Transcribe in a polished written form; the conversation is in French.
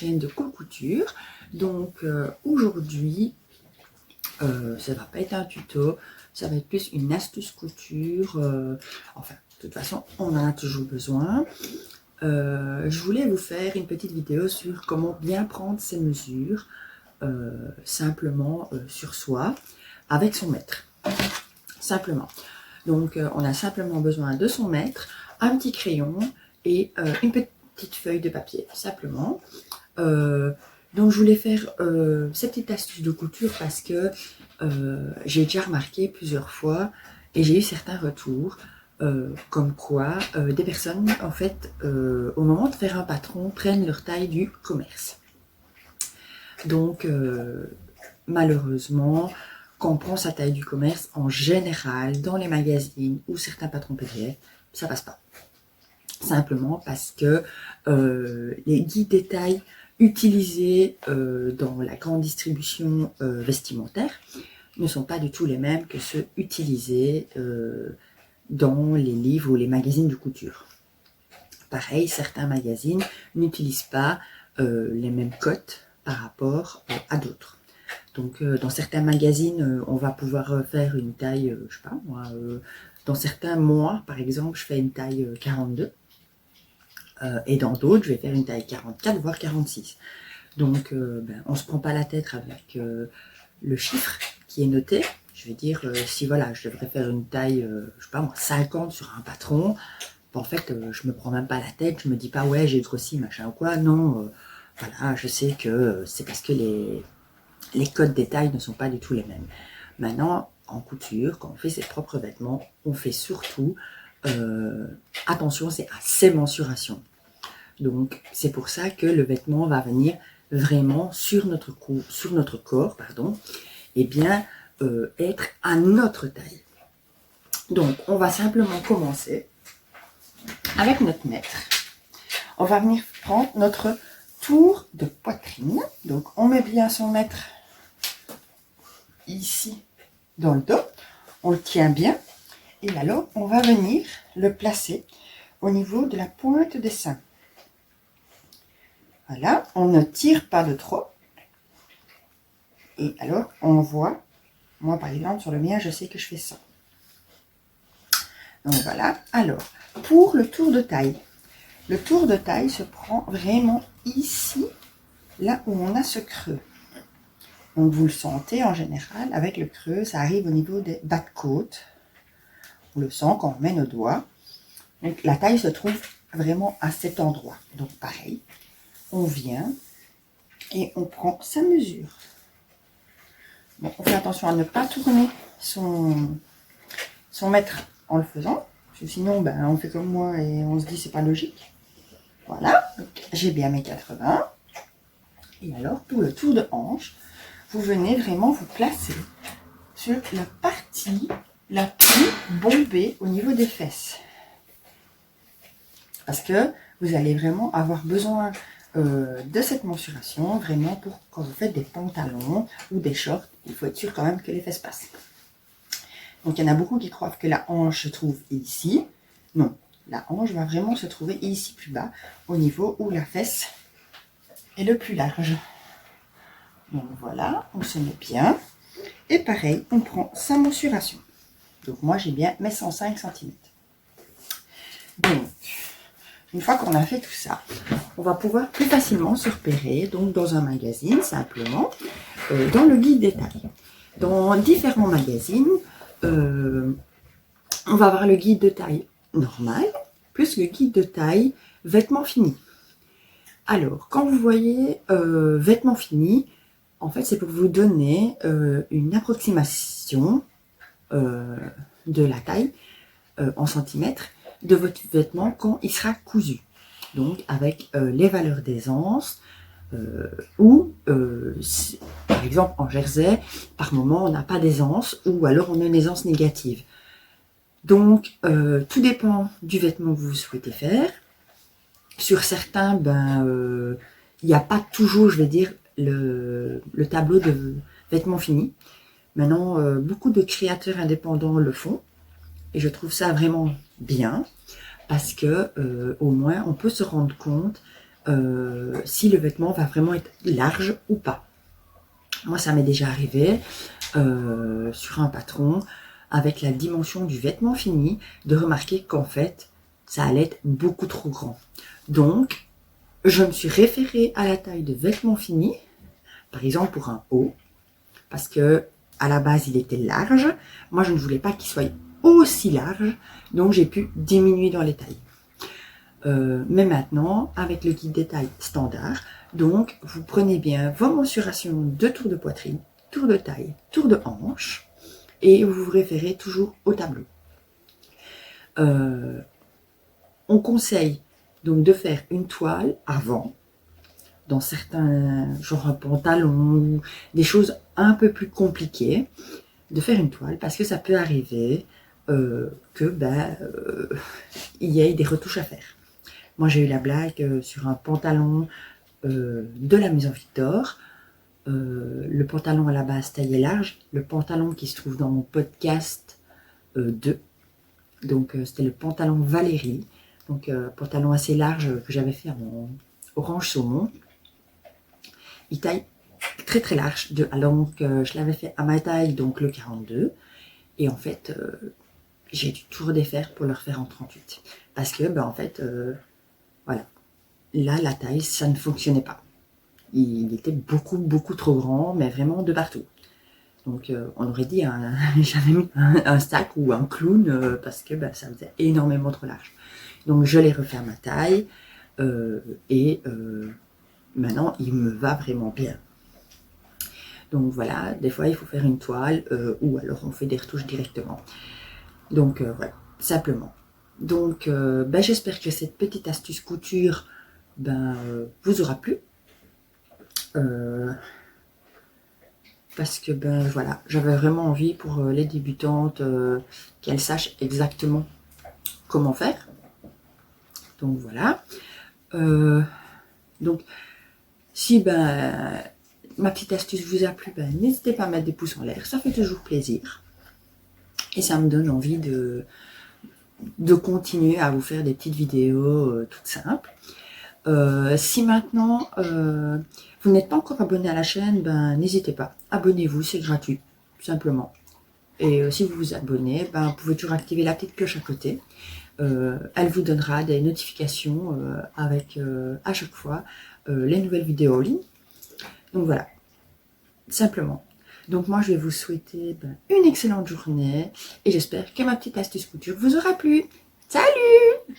chaîne de Cool Couture. Donc aujourd'hui, ça va pas être un tuto, ça va être plus une astuce couture. Enfin, de toute façon, on en a toujours besoin. Je voulais vous faire une petite vidéo sur comment bien prendre ses mesures simplement sur soi avec son mètre. Simplement. Donc, on a simplement besoin de son mètre, un petit crayon et une petite feuille de papier, simplement. Donc, je voulais faire cette petite astuce de couture parce que j'ai déjà remarqué plusieurs fois et j'ai eu certains retours comme quoi des personnes, en fait, au moment de faire un patron, prennent leur taille du commerce. Donc, malheureusement, quand on prend sa taille du commerce, en général, dans les magazines ou certains patrons PDF, ça passe pas. Simplement parce que les guides des tailles utilisés dans la grande distribution vestimentaire ne sont pas du tout les mêmes que ceux utilisés dans les livres ou les magazines de couture. Pareil, certains magazines n'utilisent pas les mêmes cotes par rapport à d'autres. Donc, dans certains magazines, on va pouvoir faire une taille, je sais pas moi, dans certains mois, par exemple, je fais une taille 42. Et dans d'autres, je vais faire une taille 44, voire 46. Donc, on ne se prend pas la tête avec le chiffre qui est noté. Je vais dire, si voilà, je devrais faire une taille, je sais pas moi, 50 sur un patron, en fait, je me prends même pas la tête, je me dis pas, ouais, j'ai grossi, machin ou quoi. Non, voilà, je sais que c'est parce que les codes des tailles ne sont pas du tout les mêmes. Maintenant, en couture, quand on fait ses propres vêtements, on fait surtout attention, c'est à ses mensurations. Donc, c'est pour ça que le vêtement va venir vraiment sur notre corps, pardon, et bien être à notre taille. Donc, on va simplement commencer avec notre mètre. On va venir prendre notre tour de poitrine. Donc, on met bien son mètre ici dans le dos. On le tient bien. Et alors, on va venir le placer au niveau de la pointe des seins. Voilà, on ne tire pas de trop. Et alors, on voit, moi par exemple, sur le mien, je sais que je fais ça. Donc voilà, alors, pour le tour de taille se prend vraiment ici, là où on a ce creux. Donc vous le sentez en général, avec le creux, ça arrive au niveau des bas de côte. On le sent quand on met nos doigts. Donc la taille se trouve vraiment à cet endroit. Donc pareil, on vient et on prend sa mesure. Bon, on fait attention à ne pas tourner son mètre en le faisant, parce que sinon on fait comme moi et on se dit c'est pas logique. Voilà, j'ai bien mes 80. Et alors pour le tour de hanche, vous venez vraiment vous placer sur la partie la plus bombée au niveau des fesses. Parce que vous allez vraiment avoir besoin de cette mensuration, vraiment pour quand vous faites des pantalons ou des shorts, il faut être sûr quand même que les fesses passent. Donc il y en a beaucoup qui croient que la hanche se trouve ici. Non, la hanche va vraiment se trouver ici plus bas, au niveau où la fesse est le plus large. Donc voilà, on se met bien. Et pareil, on prend sa mensuration. Donc moi j'ai bien mes 105 cm. Donc, une fois qu'on a fait tout ça, on va pouvoir plus facilement se repérer, donc dans un magazine simplement, dans le guide des tailles. Dans différents magazines, on va avoir le guide de taille normal, plus le guide de taille vêtements finis. Alors, quand vous voyez vêtements finis, en fait c'est pour vous donner une approximation de la taille en centimètres de votre vêtement quand il sera cousu. Donc avec les valeurs d'aisance ou par exemple en jersey, par moment on n'a pas d'aisance ou alors on a une aisance négative. Donc tout dépend du vêtement que vous souhaitez faire. Sur certains, il n'y a pas toujours, je vais dire, le tableau de vêtements finis. Maintenant, beaucoup de créateurs indépendants le font. Et je trouve ça vraiment bien parce que au moins on peut se rendre compte si le vêtement va vraiment être large ou pas. Moi, ça m'est déjà arrivé sur un patron, avec la dimension du vêtement fini, de remarquer qu'en fait, ça allait être beaucoup trop grand. Donc, je me suis référée à la taille de vêtement fini, par exemple pour un haut, parce que à la base, il était large. Moi, je ne voulais pas qu'il soit aussi large, donc j'ai pu diminuer dans les tailles. Mais maintenant, avec le guide des tailles standard, donc vous prenez bien vos mensurations de tour de poitrine, tour de taille, tour de hanche, et vous vous référez toujours au tableau. On conseille donc de faire une toile avant, dans certains, genre un pantalon, ou des choses un peu plus compliquées, de faire une toile, parce que ça peut arriver que il y ait des retouches à faire. Moi, j'ai eu la blague sur un pantalon de la Maison Victor. Le pantalon à la base taillé large, le pantalon qui se trouve dans mon podcast 2. Donc, c'était le pantalon Valérie. Donc, pantalon assez large que j'avais fait en orange saumon. Il taille très très large. Alors, donc, je l'avais fait à ma taille, donc le 42. Et en fait, j'ai dû tout redéfaire pour le refaire en 38. Parce que, en fait, voilà. Là, la taille, ça ne fonctionnait pas. Il était beaucoup trop grand, mais vraiment de partout. Donc, on aurait dit, j'avais mis un sac ou un clown, parce que ça faisait énormément trop large. Donc, je l'ai refait à ma taille, et maintenant, il me va vraiment bien. Donc, voilà, des fois, il faut faire une toile, ou alors on fait des retouches directement. Donc, voilà, simplement. Donc, j'espère que cette petite astuce couture vous aura plu. Parce que voilà, j'avais vraiment envie pour les débutantes qu'elles sachent exactement comment faire. Donc voilà. Donc si ma petite astuce vous a plu, n'hésitez pas à mettre des pouces en l'air, ça fait toujours plaisir. Et ça me donne envie de continuer à vous faire des petites vidéos toutes simples. Si maintenant vous n'êtes pas encore abonné à la chaîne, n'hésitez pas, abonnez-vous, c'est gratuit, tout simplement. Et si vous vous abonnez, vous pouvez toujours activer la petite cloche à côté. Elle vous donnera des notifications avec à chaque fois les nouvelles vidéos en ligne. Donc voilà, simplement. Donc moi je vais vous souhaiter une excellente journée et j'espère que ma petite astuce couture vous aura plu. Salut!